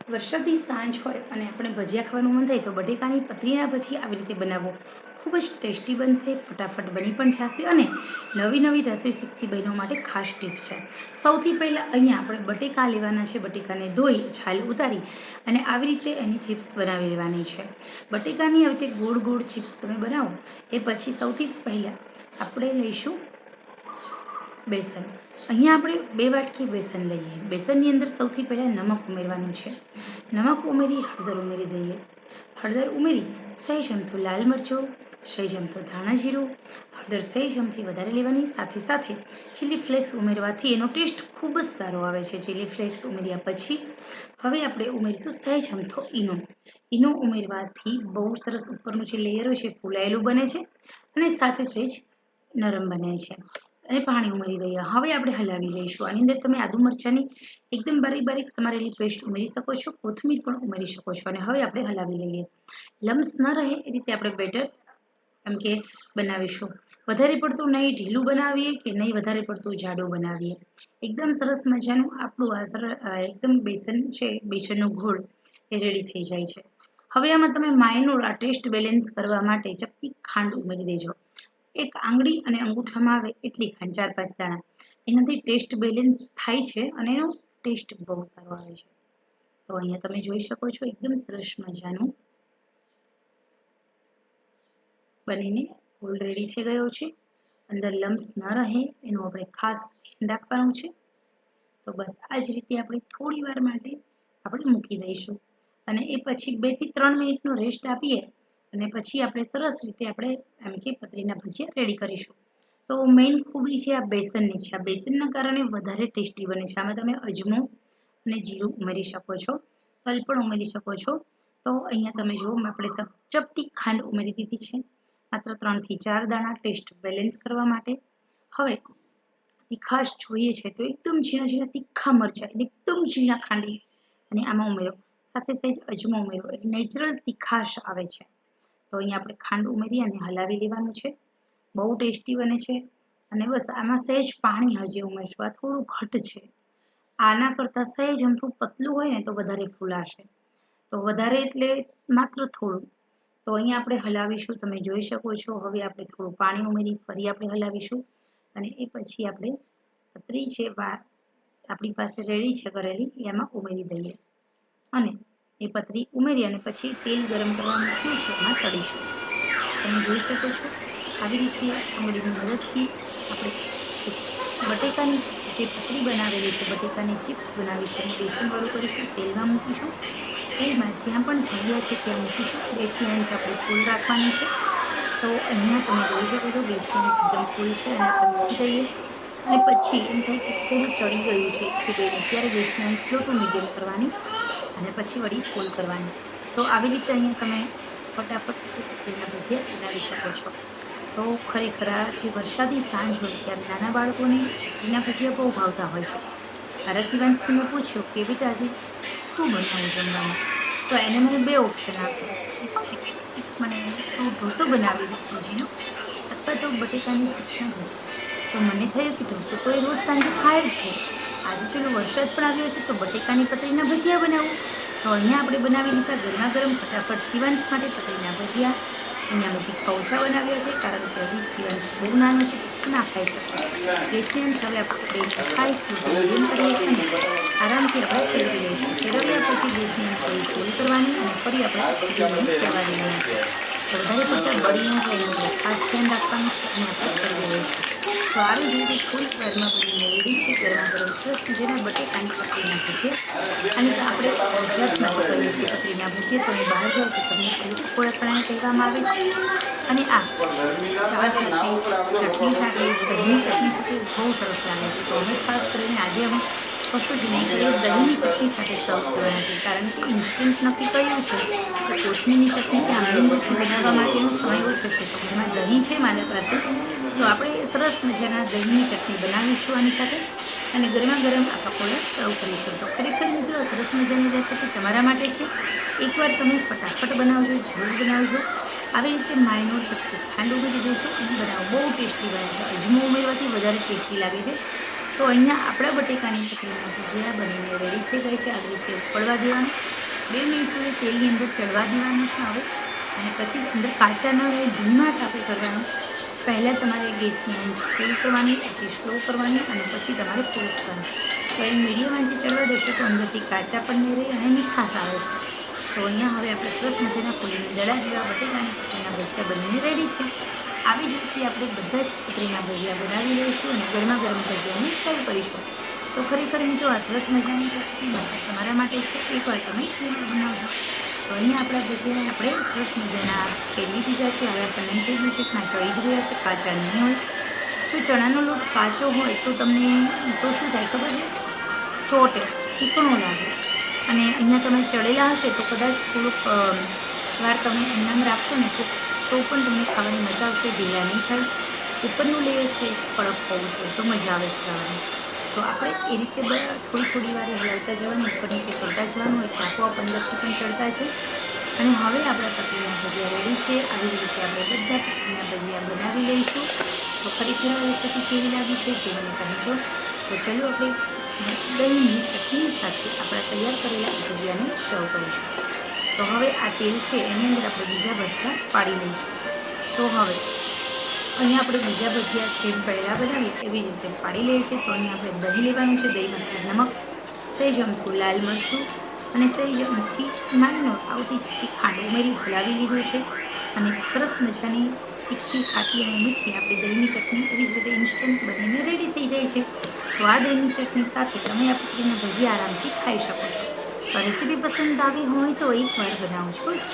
વરસાદી સાંજ હોય અને આપણે ભજીયા ખાવાનું મન થાય તો બટેકાની પતરીના ભજીયા આવી રીતે બનાવો. ખૂબ જ ટેસ્ટી બનશે, ફટાફટ બની પણ જશે અને નવી નવી રસોઈ શીખતી બહેનો માટે ખાસ ટિપ્સ છે. સૌથી પહેલાં અહીંયા આપણે બટેકા લેવાના છે. બટેકાને ધોઈ છાલ ઉતારી અને આવી રીતે એની ચિપ્સ બનાવી લેવાની છે. બટેકાની આવી રીતે ગોળ ગોળ ચિપ્સ તમે બનાવો એ પછી સૌથી પહેલાં આપણે લઈશું બેસન. અહીંયા આપણે 2 વાટકી બેસન લઈએ. બેસનની અંદર સૌથી પહેલાં નમક ઉમેરવાનું છે. નમક ઉમેરી હળદર ઉમેરી દઈએ. હળદર ઉમેરી સહેજ અમથું લાલ મરચું, સહેજ અમથું ધાણા જીરું, હળદર સહેજ અમથી વધારે લેવાની. સાથે સાથે ચીલી ફ્લેક્સ ઉમેરવાથી એનો ટેસ્ટ ખૂબ જ સારો આવે છે. ચીલી ફ્લેક્સ ઉમેર્યા પછી હવે આપણે ઉમેરીશું સહેજ અમથો ઈનો. ઈનો ઉમેરવાથી બહુ સરસ ઉપરનું જે લેયર હોય છે ફૂલાયેલું બને છે અને સાથે સહેજ નરમ બને છે. અને પાણી ઉમેરી દઈએ. હવે આપણે હલાવી લઈશું. આની અંદર તમે આદુ મરચાંની એકદમ બારીક બારીક સમારેલી પેસ્ટ ઉમેરી શકો છો, કોથમીર પણ ઉમેરી શકો છો. અને હવે આપણે હલાવી લઈએ. લમ્સ ન રહે એ રીતે આપણે બેટર એમ કે બનાવીશું. વધારે પડતું નહીં ઢીલું બનાવીએ કે નહીં વધારે પડતું જાડું બનાવીએ. એકદમ સરસ મજાનું આપણું એકદમ બેસન છે, બેસનનો ઘોળ એ રેડી થઈ જાય છે. હવે આમાં તમે માયનું ટેસ્ટ બેલેન્સ કરવા માટે ચપટી ખાંડ ઉમેરી દેજો. 1 આંગળી અને અંગૂઠામાં આવે એટલી ખાંડ, 4-5 દાણા. એનાથી ટેસ્ટ બેલેન્સ થાય છે અને એનો ટેસ્ટ બહુ સારો આવે છે. તો અહીંયા તમે જોઈ શકો છો એકદમ સરસ મજાનું બનીને ગોળ રેડી થઈ ગયો છે. અંદર લમ્સ ન રહે એનું આપણે ખાસ ધ્યાન રાખવાનું છે. તો બસ આ જ રીતે આપણે થોડી વાર માટે આપણે મૂકી દઈશું અને એ પછી 2 થી 3 મિનિટનો રેસ્ટ આપીએ અને પછી આપણે સરસ રીતે આપણે એમ કે પતરીના ભજીયા રેડી કરીશું. તો મેઇન ખૂબી છે આ બેસનની છે. આ બેસનના કારણે વધારે ટેસ્ટી બને છે. આમાં તમે અજમો અને જીરું ઉમેરી શકો છો, તલ પણ ઉમેરી શકો છો. તો અહીંયા તમે જુઓ આપણે ચપટી ખાંડ ઉમેરી દીધી છે, માત્ર 3 થી 4 દાણા ટેસ્ટ બેલેન્સ કરવા માટે. હવે તીખાશ જોઈએ છે તો એકદમ ઝીણા ઝીણા તીખા મરચાં એકદમ ઝીણા ખાંડી અને આમાં ઉમેરો. સાથે સહેજ અજમો ઉમેરો એટલે નેચરલ તીખાશ આવે છે. તો અહીંયા આપણે ખાંડ ઉમેરી અને હલાવી લેવાનું છે. બહુ ટેસ્ટી બને છે અને બસ આમાં સહેજ પાણી હજી ઉમેરશું. આ થોડું ઘટ છે. આના કરતાં સહેજ અમથું પતલું હોય ને તો વધારે ફૂલાશે. તો વધારે એટલે માત્ર થોડું. તો અહીંયા આપણે હલાવીશું. તમે જોઈ શકો છો. હવે આપણે થોડું પાણી ઉમેરી ફરી આપણે હલાવીશું અને એ પછી આપણે પતરી છે આપણી પાસે રેડી છે કરેલી એમાં ઉમેરી દઈએ અને એ પતરી ઉમેરી અને પછી તેલ ગરમ કરવા મૂક્યું છે એમાં તળીશું. તમે જોઈ શકો છો આવી રીતે આંગળીની મદદથી આપણે જે બટેકાની જે પતરી બનાવેલી છે, બટેકાની ચિપ્સ બનાવી છે, બેસનવાળું કરીશું, તેલમાં મૂકીશું. તેલમાં જ્યાં પણ જગ્યા છે ત્યાં મૂકીશું. ગેસની આંચ આપણે ફૂલ રાખવાની છે. તો અહીંયા તમે જોઈ શકો છો ગેસની આંચ એકદમ ફૂલ છે અને આપણે મૂકી દઈએ અને પછી એમ થાય કે થોડું ચડી ગયું છે 1 થી 2 મિનિટ, ત્યારે ગેસની આંચ સ્લો ટુ મીડિયમ કરવાની અને પછી વળી ફૂલ કરવાની. તો આવી રીતે અહીંયા તમે ફટાફટ પતરીના ભજીયા બનાવી શકો છો. તો ખરેખર આ જે વરસાદી સાંજ હોય ત્યારે નાના બાળકોને પતરીના ભજીયા બહુ ભાવતા હોય છે. મારા શિવાંશથી મેં પૂછ્યું કે બેટા આજે શું બનાવું જમવામાં, તો એને મને 2 ઓપ્શન આપ્યા. એક છે કે મને તું ઢોસો બનાવી દે સૂજીનો અથવા તો બટેકાની ચિપ્સના ભજીયા. તો મને થયું કે ઢોસો તો એ રોજ સાંજે ખાય જ છે. આજે ચલો વરસાદ પણ આવ્યો છે તો બટેકાની પતરીના ભજીયા બનાવું. તો અહીંયા આપણે બનાવી લીધા ગરમા ગરમ ફટાફટ શિવાંશ માટે પતરીના ભજીયા. અહીંયા મેં તીખા ઓછા બનાવ્યા છે કારણ કે હજી શિવાંશ બહુ નાનો છે તો ના ખાઈ શકે. ગેસની અંત હવે આપણે ખાઈશ મીડિયમ કરીએ અને આરામથી આપણે ફેરવી લઈશું. ફેરવ્યા પછી ગેસની અંત ફરી ફૂલ કરવાની અને ફરી આપણે ધીમે ચડવા દેવાનું છે. તો વધારે પડતા બળી ન જાય એનું ખાસ ધ્યાન રાખવાનું છે અને આપણે ફેરવી લઈશું. તો આવી જ રીતે ફૂલ સ્વાદમાં બનીને રેડી છે ગરમા ગરમ સરસ મજાના બટેકાની પતરીના ભજીયા. અને તો આપણે ગુજરાતમાંથી કરીએ છીએ પતરીના ભજીયા. તમે બહાર જાઓ તો તમને પૂરી ખોળાપણાને કહેવામાં આવે છે. અને આ ચા સાથે, ચટણી સાથે, દહીંની ચટણી સાથે બહુ સરસ લાગે છે. તો અમે ખાસ કરીને આજે અમે કશું જ નહીં કરીએ, દહીંની ચટણી સાથે સર્વ કરવાના છે. કારણ કે ઇન્સ્ટન્ટ નક્કી કર્યું છે કે કોથમીરની ચટણી કે આંબલીની ચટણી બનાવવા માટેનો સમય ઓછો છે. તો ઘરમાં દહીં છે મારા પાસે, તો આપણે સરસ મજાના દહીંની ચટણી બનાવીશું આની સાથે અને ગરમા ગરમ આ પકોડા સર્વ કરીશું. તો ખરેખર મિત્રો સરસ મજાની રેસીપી તમારા માટે છે. એકવાર તમે ફટાફટ બનાવજો, જરૂર બનાવજો. આવી રીતે માયનો ચપટી ખાંડ ઉમેરી દેજો અને બનાવો. બહુ ટેસ્ટી બને છે. અજમો ઉમેરવાથી વધારે ટેસ્ટી લાગે છે. તો અહીંયા આપણા બટેકાની પતરીના ભજીયા બનીને રેડી થઈ ગઈ છે. આવી રીતે ઉકળવા દેવાનું 2 મિનિટ સુધી તેલની અંદર ચડવા દેવાનું છે હવે, અને પછી અંદર કાચા ન રહે ધીમા તાપે કરવાનું. પહેલાં તમારે ગેસની આંચ ફૂલ કરવાની, પછી સ્લો કરવાની અને પછી તમારે ફૂલ કરવાની. તો એ મીડિયમ આંચે ચડવા દેશો તો અંદરથી કાચા પણ નહીં રહે અને મીઠાશ આવે છે. તો અહીંયા હવે આપણે સરસ મજાના ફૂલીને દડા જેવા બટેકાની પતરીના ભજીયા બનીને રેડી છે. આવી જ રીતે આપણે બધા જ પતરીના ભજીયા બનાવી લઈશું અને ગરમા ગરમ ભજીયાને સર્વ કરીશું. તો ખરેખર મિત્રો આ સરસ મજાની રેસીપી તમારા માટે છે, એકવાર તમે જરૂર બનાવજો. તો અહીંયા આપણા ભજીયા આપણે સરસ મજાના પેલી દીધા છે. હવે આપણને એમ થઈ ગયું છે કે ચડી જ ગયા છે, કાચા નહીં હોય. જો ચણાનો લોટ કાચો હોય તો તમને તો શું થાય ખબર છે, ચોટે, ચીકણો લાગે. અને અહીંયા તમે ચડેલા હશે તો કદાચ થોડુંક વાર તમે એમનામ રાખશો ને તો પણ તમને ખાવાની મજા આવશે, ઢીલા નહીં થાય. ઉપરનું લેયર સહેજ કડક હોવું જોઈએ તો મજા આવે છે ખાવાની. તો આપણે એ રીતે થોડી વાર હલાવતા જવાનું, ઉપર નીચે કરતા જવાનું, એટલે આપોઆપ અંદરથી પણ ચડતા છે. અને હવે આપણા પતરીના ભજીયા રેડી છે. આવી જ રીતે આપણે બધા પતરીના ભજીયા બનાવી લઈશું. તો ફરીથી આ રેસીપી કેવી લાગી છે તે મને કહેજો. તો ચલો આપણે દહીંની ચટણી સાથે આપણા તૈયાર કરેલા ભજીયાને સર્વ કરીશું. તો હવે આ તેલ છે એની અંદર આપણે બીજા ભજીયા પાડી લઈશું. તો હવે અહીંયા આપણે બીજા ભજીયા જેમ પહેલાં બનાવીએ એવી જ રીતે પાડી લઈએ છીએ. તો અહીંયા આપણે દહીં લેવાનું છે. દહીંમાં સહેજ નમક, સહેજ અમથું લાલ મરચું અને સહેજ અમથી નાની આવતી જેટલી ખાંડ ઉમેરી હલાવી લીધું છે. અને સરસ મજાની તીખી, ખાટી અને મીઠી આપણી દહીંની ચટણી એવી જ રીતે ઇન્સ્ટન્ટ બનીને રેડી થઈ જાય છે. તો આ દહીંની ચટણી સાથે તમે આ પતરીના ભજીયા આરામથી ખાઈ શકો છો. તો રેસીપી પસંદ આવી હોય તો એકવાર બનાવજો જ.